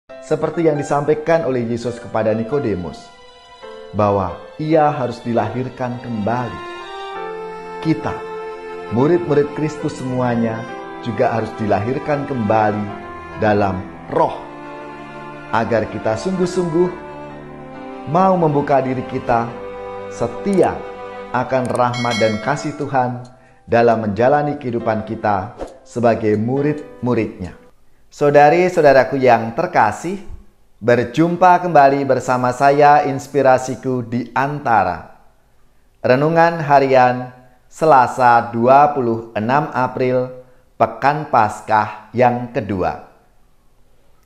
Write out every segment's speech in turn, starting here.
Seperti yang disampaikan oleh Yesus kepada Nikodemus, bahwa ia harus dilahirkan kembali. Kita, murid-murid Kristus semuanya, juga harus dilahirkan kembali dalam roh, agar kita sungguh-sungguh mau membuka diri kita setia akan rahmat dan kasih Tuhan dalam menjalani kehidupan kita sebagai murid-muridnya. Saudari-saudaraku yang terkasih, berjumpa kembali bersama saya Inspirasiku di Antara. Renungan harian Selasa 26 April, Pekan Paskah yang kedua.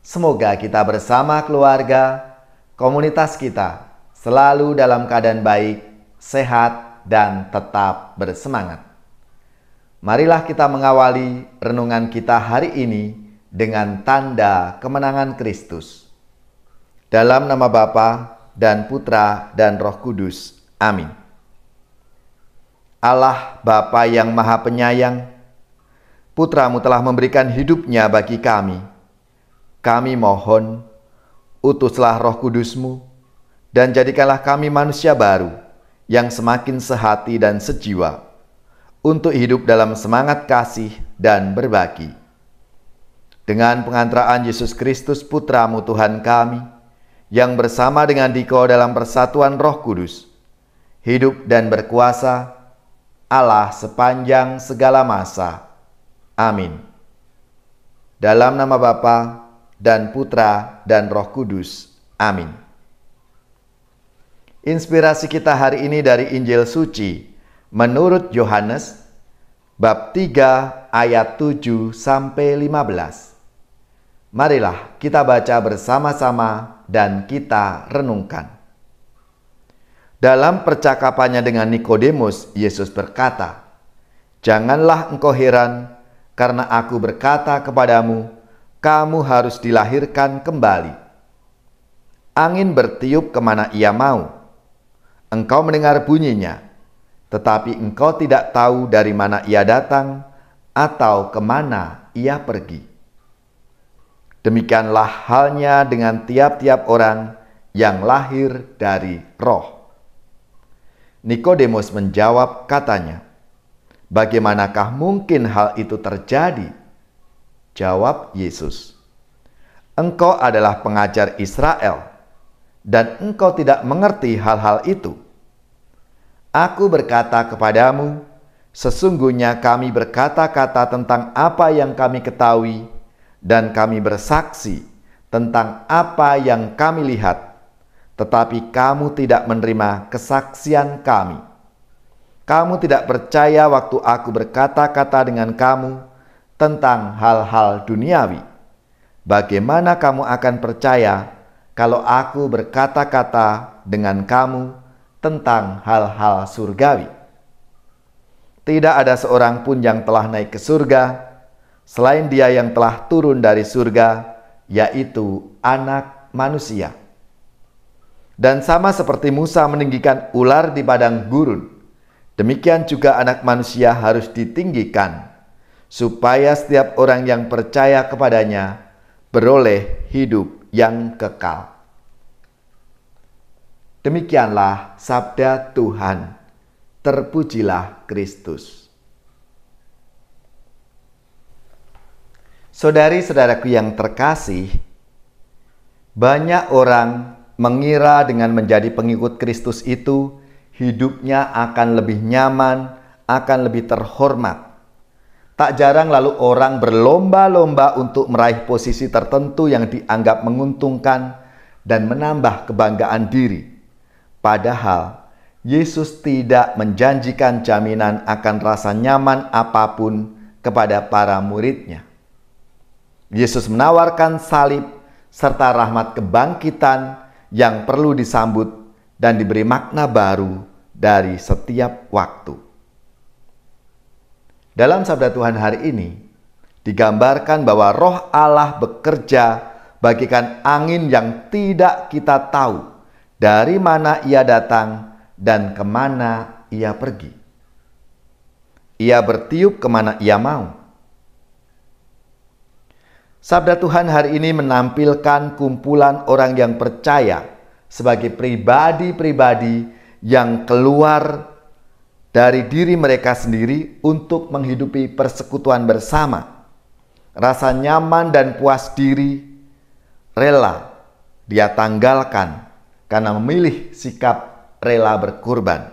Semoga kita bersama keluarga, komunitas kita selalu dalam keadaan baik, sehat, dan tetap bersemangat. Marilah kita mengawali renungan kita hari ini dengan tanda kemenangan Kristus. Dalam nama Bapa dan Putra dan Roh Kudus. Amin. Allah Bapa yang Maha Penyayang, Putra-Mu telah memberikan hidupnya bagi kami. Kami mohon, utuslah Roh Kudus-Mu, dan jadikanlah kami manusia baru yang semakin sehati dan sejiwa, untuk hidup dalam semangat kasih dan berbagi. Dengan pengantaraan Yesus Kristus Putra-Mu Tuhan kami, yang bersama dengan Diko dalam persatuan Roh Kudus, hidup dan berkuasa Allah sepanjang segala masa. Amin. Dalam nama Bapa dan Putra dan Roh Kudus. Amin. Inspirasi kita hari ini dari Injil Suci menurut Yohanes, bab 3 ayat 7 sampai 15. Marilah kita baca bersama-sama dan kita renungkan. Dalam percakapannya dengan Nikodemus, Yesus berkata, "Janganlah engkau heran, karena aku berkata kepadamu, kamu harus dilahirkan kembali. Angin bertiup kemana ia mau. Engkau mendengar bunyinya, tetapi engkau tidak tahu dari mana ia datang atau kemana ia pergi. Demikianlah halnya dengan tiap-tiap orang yang lahir dari roh." Nikodemus menjawab katanya, "Bagaimanakah mungkin hal itu terjadi?" Jawab Yesus, "Engkau adalah pengajar Israel, dan engkau tidak mengerti hal-hal itu. Aku berkata kepadamu, sesungguhnya kami berkata-kata tentang apa yang kami ketahui, dan kami bersaksi tentang apa yang kami lihat, tetapi kamu tidak menerima kesaksian kami. Kamu tidak percaya waktu aku berkata-kata dengan kamu tentang hal-hal duniawi. Bagaimana kamu akan percaya kalau aku berkata-kata dengan kamu tentang hal-hal surgawi? Tidak ada seorang pun yang telah naik ke surga selain Dia yang telah turun dari surga, yaitu Anak Manusia. Dan sama seperti Musa meninggikan ular di padang gurun, demikian juga Anak Manusia harus ditinggikan, supaya setiap orang yang percaya kepadanya beroleh hidup yang kekal." Demikianlah sabda Tuhan. Terpujilah Kristus. Saudari-saudaraku yang terkasih, banyak orang mengira dengan menjadi pengikut Kristus itu hidupnya akan lebih nyaman, akan lebih terhormat. Tak jarang lalu orang berlomba-lomba untuk meraih posisi tertentu yang dianggap menguntungkan dan menambah kebanggaan diri. Padahal Yesus tidak menjanjikan jaminan akan rasa nyaman apapun kepada para murid-Nya. Yesus menawarkan salib serta rahmat kebangkitan yang perlu disambut dan diberi makna baru dari setiap waktu. Dalam sabda Tuhan hari ini, digambarkan bahwa Roh Allah bekerja bagaikan angin yang tidak kita tahu dari mana ia datang dan kemana ia pergi. Ia bertiup kemana ia mau. Sabda Tuhan hari ini menampilkan kumpulan orang yang percaya sebagai pribadi-pribadi yang keluar dari diri mereka sendiri untuk menghidupi persekutuan bersama. Rasa nyaman dan puas diri rela dia tanggalkan karena memilih sikap rela berkorban.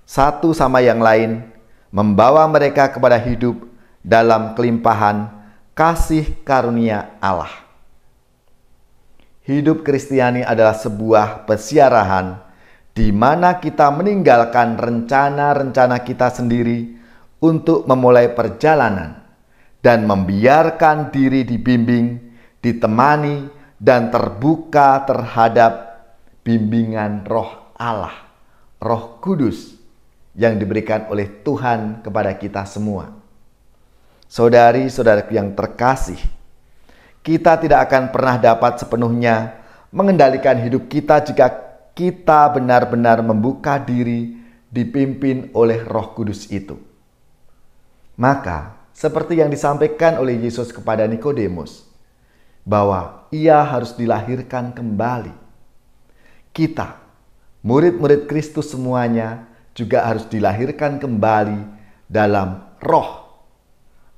Satu sama yang lain membawa mereka kepada hidup dalam kelimpahan kasih karunia Allah. Hidup Kristiani adalah sebuah pesiarahan di mana kita meninggalkan rencana-rencana kita sendiri untuk memulai perjalanan dan membiarkan diri dibimbing, ditemani, dan terbuka terhadap bimbingan Roh Allah, Roh Kudus yang diberikan oleh Tuhan kepada kita semua. Saudari-saudaraku yang terkasih, kita tidak akan pernah dapat sepenuhnya mengendalikan hidup kita jika kita benar-benar membuka diri dipimpin oleh Roh Kudus itu. Maka, seperti yang disampaikan oleh Yesus kepada Nikodemus, bahwa ia harus dilahirkan kembali. Kita, murid-murid Kristus semuanya, juga harus dilahirkan kembali dalam Roh,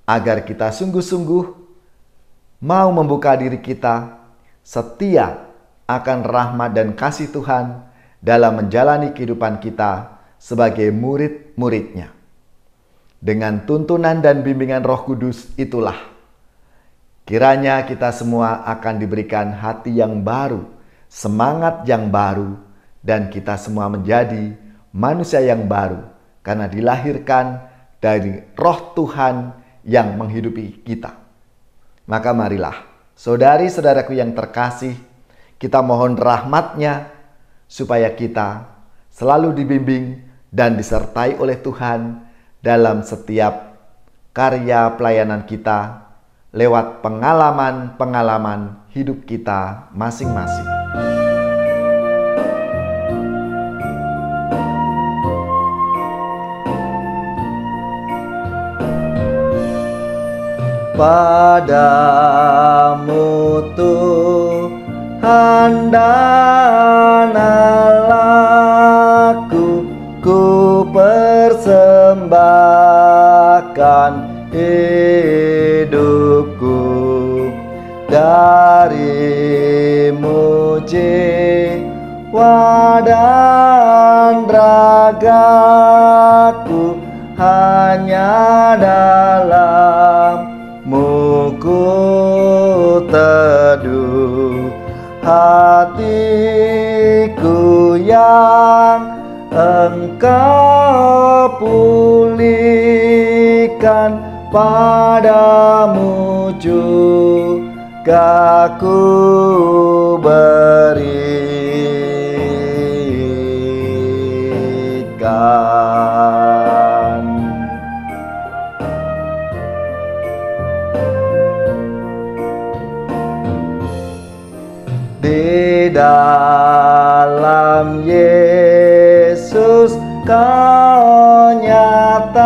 agar kita sungguh-sungguh mau membuka diri kita setia akan rahmat dan kasih Tuhan dalam menjalani kehidupan kita sebagai murid-murid-Nya. Dengan tuntunan dan bimbingan Roh Kudus itulah kiranya kita semua akan diberikan hati yang baru, semangat yang baru, dan kita semua menjadi manusia yang baru karena dilahirkan dari Roh Tuhan yang menghidupi kita. Maka marilah, saudari-saudaraku yang terkasih, kita mohon rahmat-Nya supaya kita selalu dibimbing dan disertai oleh Tuhan dalam setiap karya pelayanan kita lewat pengalaman-pengalaman hidup kita masing-masing. Padamu Tuhan dan Allahku, ku persembahkan hidupku. Darimu jiwa dan ragaku hanya dalam-Mu ku teduh. Hatiku yang Engkau pulihkan, padamu juga ku berikan. Di dalam Yesus Kau nyatakan,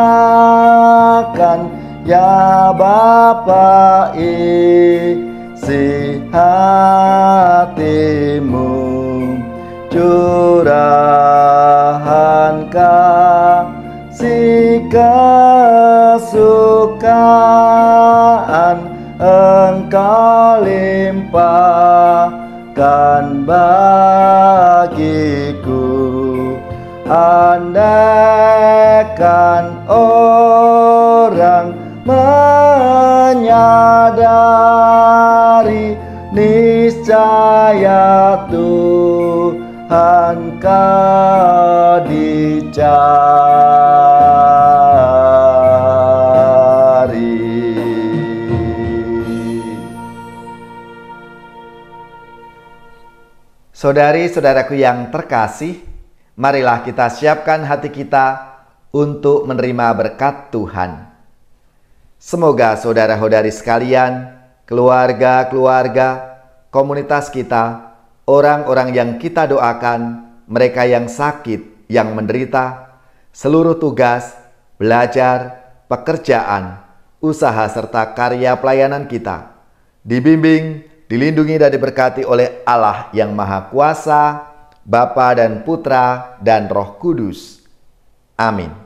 ya Bapa, isi hatimu, curahan kasih kesukaan Engkau limpahkan bagiku. Andaikan orang menyadari, niscaya Tuhan Kau dicari. Saudari-saudaraku yang terkasih, marilah kita siapkan hati kita untuk menerima berkat Tuhan. Semoga saudara-saudari sekalian, keluarga-keluarga, komunitas kita, orang-orang yang kita doakan, mereka yang sakit, yang menderita, seluruh tugas, belajar, pekerjaan, usaha serta karya pelayanan kita, dibimbing, dilindungi dan diberkati oleh Allah yang Maha Kuasa, Bapa dan Putra dan Roh Kudus. Amin.